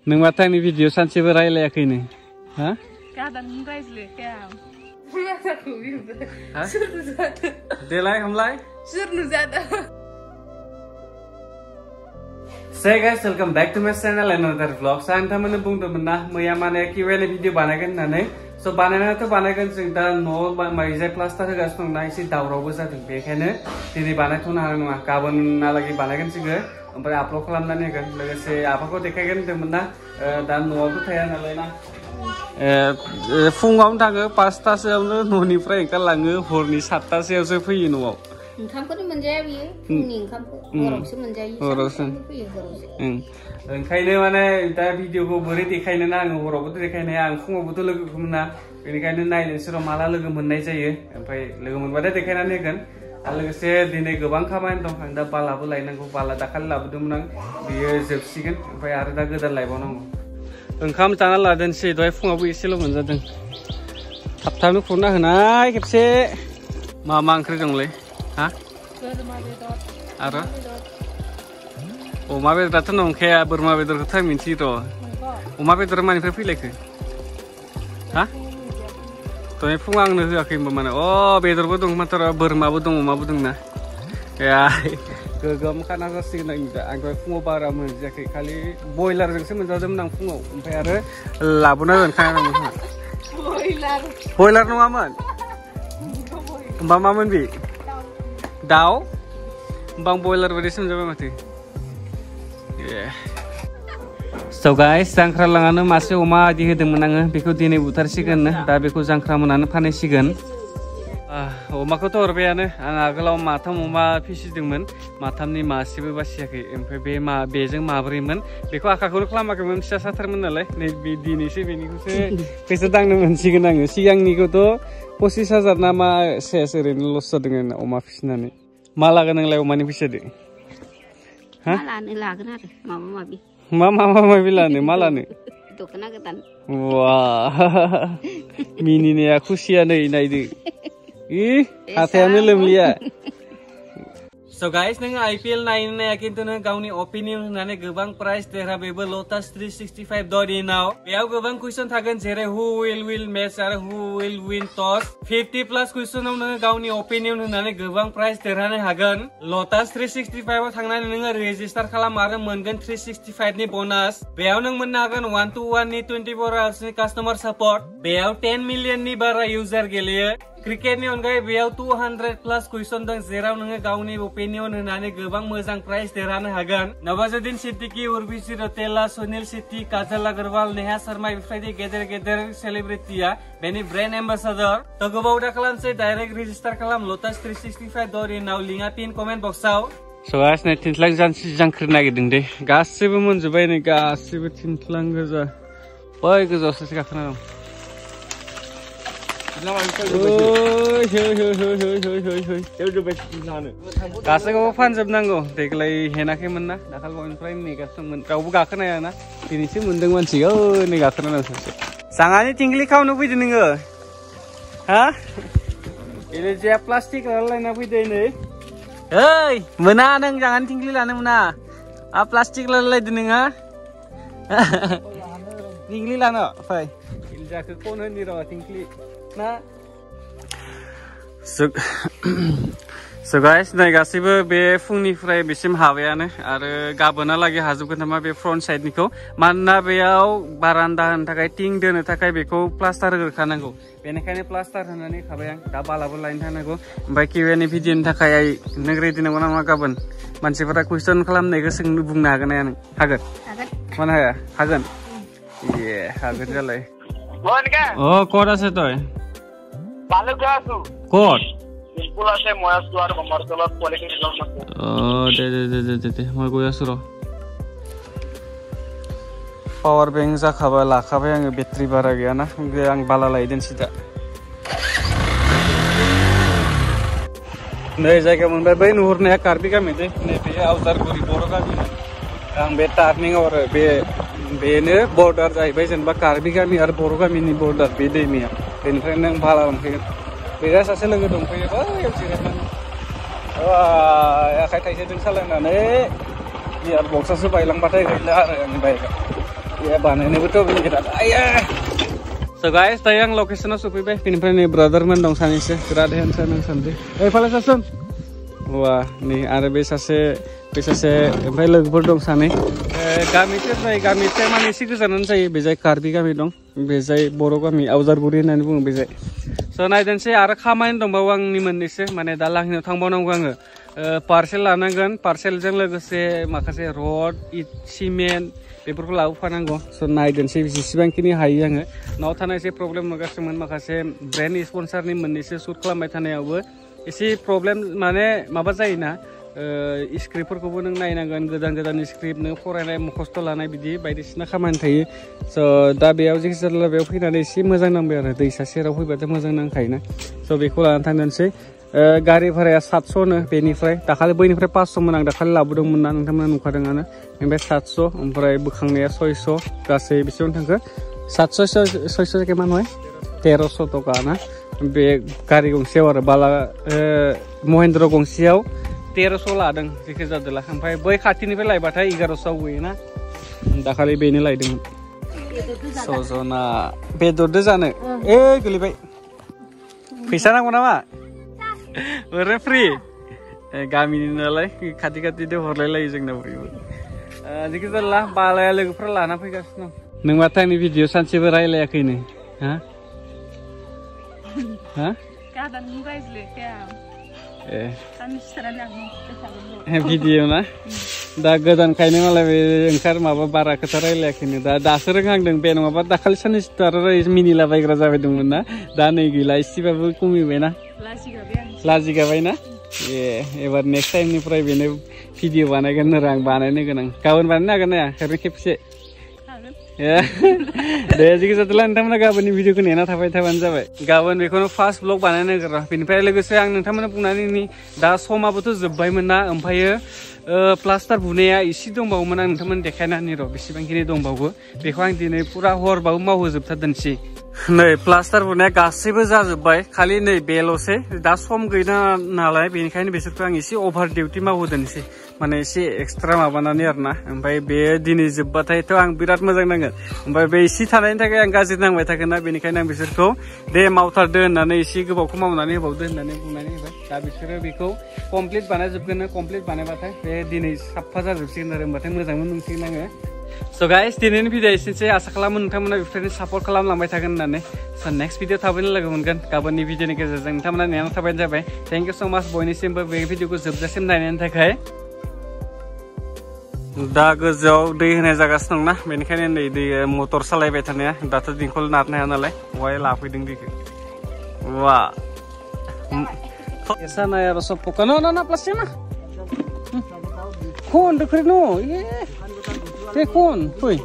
नों माथो आंनि भिडिअ सानसेबो रायलायाखैनो हा गादान रायज्लायाखै देलाय हमलाय सोर नुजादों Hey guys, welcome back to my channel and another vlog. So, I'm going to Q&A video banana. So, banana to banana sing da no my plaster gas from nice daurobus at the bacon. Did banana carbon nalagi banana singer, but upload Lamanagan, let's say Apaco de Kagan de Muna, Dan Nobutan Alena. Fungam Tanger, pasta seller, Noni Frank, Langu, Horny Sata sales of you know. Kampung menjadi, kuning kampung orang semenjadi. Kayaknya mana dah video ko beri dikayaknya nang orang betul dikayaknya yang fungam betul lagi kumna, ini kayaknya naik suruh malah lagi menai saja, sampai lagi menbaca dikayaknya ni kan, alih saya dini gebang kaman dong, anda pala pula ini aku pala dakal lah betul menang dia zepsi kan, sampai ada dah gedar lagi bonong. Engkau channel lah dan si doi fungam bu isi lo menjadi, thap funa henai kepse, mama angker jong le. Hah? Ada? Oh, mabed datang nong kaya bermabed terkata minci to. Oh, mabed termani perpilih ke? Hah? Tuh fungang nih akhirnya mana? Oh, beder bodong matra bermabodong mabodong na. Ya, gagam kan asal sih nang itu. Angkau fungo bara menjadi kali boiler jengse menjadi menang fungo. Sampai ada labuna dan kaya nama. Boiler no aman. Mbak maman bi. Daw, bang boiler beri semua mati. Yeah. So guys, jangkra langano masih oma di hidung menang, beku dini butar sigan, dah beku jangkra menang panen sigan. Oma ko to orbeane, agaklah matam oma pisi dengmen, matam ni masih bebas ya ke, MPB ma bejeng ma berimen, beku akakul kelama ke men siasa termenal nih dini sih bini kuse, kesedang nemen sigan nang, siang ni ko to. Posisi saja nama saya sering lusa dengan oma fisna nih. Malah kan yang lewat mana bisa deh? Hah? Malah nih lah kenapa? Mama mabi. Mama bilang nih malah nih. Itu kena ketan. Wah, mini nih aku sih nih deh. Ih, hatinya lemlia. So guys, neng IPL 9 ne yakin tu neng gauni opinion nane gebang price terha bebe Lotus 365 dodi now. Biau gebang question thagan jere who will match or who will win toss. 50 plus question neng gauni opinion nane gebang price terha ne hagan. Lotus 365 thangna neng register kalam ara mengen 365 ni bonus. Biau neng menagan 1-to-1 ni 24 hours ni customer support. Biau 10 million ni bara user gelia. Cricket ni ongai biau 200 plus question dang zerau nenge gauni opinion nane gebang mezang price terana hagan. Nawazuddin Siddiqui, Urvisi Rotella, Sunil Shetty, Kajal Agarwal, Neha Sharma ifradi gather celebrity ya. Beni brand ambassador. To gobau dah kalam se direct register kalam Lotus 365 dori now linga pin comment box out. So guys, ne tintlang jangkir nagiding deh. Gasibu munjubai ne gasibu tintlang gaza. Boy gaza sesi kakana. Kasih fan sebenarnya, deklai henaknya mana, nakal mau infrain nih kasih kau buka kena ya na, ini sih mendeng manci, oh ini gak kena langsung. Sangannya tinggi kau nubi jenis nggak? Hah? Ini siap plastik lain nubi jenis. Hei, mana neng jangan tinggi lah neng mana? Plastik lain jenis nggak? Tinggi lah no, fai. Ilja ke kono ni rawa tinggi. Nah, so guys, naik gasibu be fungni fry bisim haweane, ada gabana lagi hazuk nama be front side niko, mana beau baranda takai ting dene takai beko plaster gerkanango, benekane plaster hanane kabayang dabal abul lain hanago, baki wene video takai negeri di nama nama gaban, mansi pada question kalam nega sing bung naga naya hagan, mana ya hagan, iya hagan jalai. Oh, kora se toy. Balik lasu. Kod. Impula se moyas keluar pemerintah politik langsung. Oh, deh, mau gue suruh. Power bank za khabar lah, khabar yang bateri bara gaya na, yang bala lah iden sida. Nih, jaga mun bayi nuhur nih karbi kami deh, nih be outer guri boro kami, yang be turning or be ne border jai bayi jen ba karbi kami ar boro kami ni border be deh nih. Infrain yang bala mungkin. Beda sasa lagi dong, punya apa yang sih kan? Wah, ya kayak saya jeng salah nane, biar boxer supaya lang patay kayak yang baik. Ya baनायनोबोथ' बिराद आया So guys, tadi yang lokasinya sufaiबाय बेनिफ्राय नै ब्रादारमोन दं सानैसो बिराद handsome सानैसो फाले सासन wah nih आरो बे सासे ओमफ्राय लोगोफोर दं सानै गामिसे माने एसे गोजानानो जायो बेजाय कार्बि गामि दं बेजाय बर' गामि आवजारगुरि होननानै बुङो बेजाय स' नायदोंसै आरो खामानि दंबावो आंनि मोननैसो माने दा लांनो थांबावनांगौ आङो पार्सेल लानांगोन पार्सेलजों लोगोसे माखासे रड इट सिमेन्ट बेफोरखौ लाबोफानांगौ स' नायदोंसै जेसेबांखिनि हायो आङो न'आव थानाय एसे प्रब्लेम नुगासिनोमोन माखासे ब्रेन्ड स्पन्सारनि मोननैसो शुट खालामबाय थानायावबो एसे प्रब्लेम माने माबा जायोना स्क्रिप्टफोरखौबो नों नायनांगोन गोदान स्क्रिप्ट नों फरायनाय मुखस्थ' लानाय बिदि बायदिसिना खामानि थायो स' दा बेयाव जायखिजाया बेयाव फैनानै एसे मोजां नांबाय आरो दैसा सेराव फैबाथाय मोजां नांखायोना स' बेखौ लानानै थांनोसै गारि भाराया 700नो बेनिफ्राय दाखालि बैनिफ्राय 500मोन आं दाखालि लाबोदोंमोन ना नोंथांमोना नुखादोंआनो ओमफ्राय 700 ओमफ्राय बोखांनाया 600 गासै बेसेबां थांखो 700 किमान হয় 1300 टका ना बे गारि गंसेयाव आरो बाला महेन्द्र गंसेयाव 1300 लादों जेखि जादोला ओमफ्राय बै खाथिनिफ्राय लायबाथाय 1100 होयोना दाखालि बेनो लायदोंमोन सजना बेदरदो जानो गोलैबाय फैसा नांगौ नामा ओरै फ्रि गामिनि नालाय खाथि हरलाय लायो जोंना बयबो जेखि जादोला बालाया लोगोफोरा लाना फैगासिनो दं नों माथो आंनि भिडिअ सानसेबो रायलायाखैनो हा भिडिअ ना दा गोदानखायनो मालाय ओंखार माबा बारा खोथा रायलायाखैनो दासो रोंहांदों बे नङाबा दाखालि साननैसो आरो मिनिलाबायग्रा जाबाय दंमोन ना दा नै गैला एसेबाबो खमिबायना लाजिगाबायना एबार नेक्स्ट टाइमनिफ्राय बेनो भिडिअ बानायगोन आरो आं बानायनो गोनां गाबोन बानायनो हागोन ना ओरैनो खेबसे दे जेखि जादोला नोंथांमोना गाबोननि भिडिअखौ नेना थाबानो जाबाय गाबोन बेखौनो फार्स्ट ब्लग बानायनो नागिर बेनिफ्राय लोगोसे आं नोंथांमोना बुंनानै दा समाबोथ' जोब्बायमोन ना ओमफ्रायो प्लास्टार बुनाया एसे दंबावोमोन आं नोंथांमोन देखायनानै र' बेसेबांखिनि दंबावो बेखौ आं दिनै पुरा हरबाबो मावहोजोबथारदोंसै नै प्लास्टार बुनाया गासैबो जाजोब्बाय खालि नै बेल'सै दा सम गैला नालाय बेनिखायनो बिसोरखौ आं एसे अभार डिउटि मावहोदोंसै माने एसे एक्सट्रा माबानानै आरोना ओमफ्राय बे दिनै जोब्बाथायथ' आं बिराद मोजां नांगोन ओमफ्राय बे एसे थानायनि थाखाय आं गाज्रि नांबाय थागोन ना बेनिखायनो आं बिसोरखौ दे मावथारदो होननानै एसे गोबावखौ मावनानै होबावदो होननानै बुंनानै होबाय दा बिसोरो बेखौ कमप्लिट बानायजोबगोन कमप्लिट बानायबाथाय बे दिनै साफा जाजोबसिगोन आरो होमबाथाय मोजांबो मोनसिगोन आङो स' गाइस दिनैनि भिडिअ एसेनोसै आसा खालामो नोंथांमोना बेफोरबायदिनो सापर्ट खालामलांबाय थागोन होननानै स' नेक्स्ट भिडिअ थाबैनो लोगो मोनगोन गाबोननि भिडिअनि गेजेरजों नोंथांमोना नेना थाबायनो जाबाय थेंक इउ स' माच बयनिसिमबो बे भिडिअखौ जोबजासिम नायनायनि थाखाय दा गोजौआव दै होनाय जागासिनो दंना बेनिखायनो नै दै मटर सालायबाय थानाया दाथ' दिंखल नारनो हाया नालाय बहाय लाफैदों दैखौ वा esa na ya rasa poka no plastik na kon dekret no kon hoi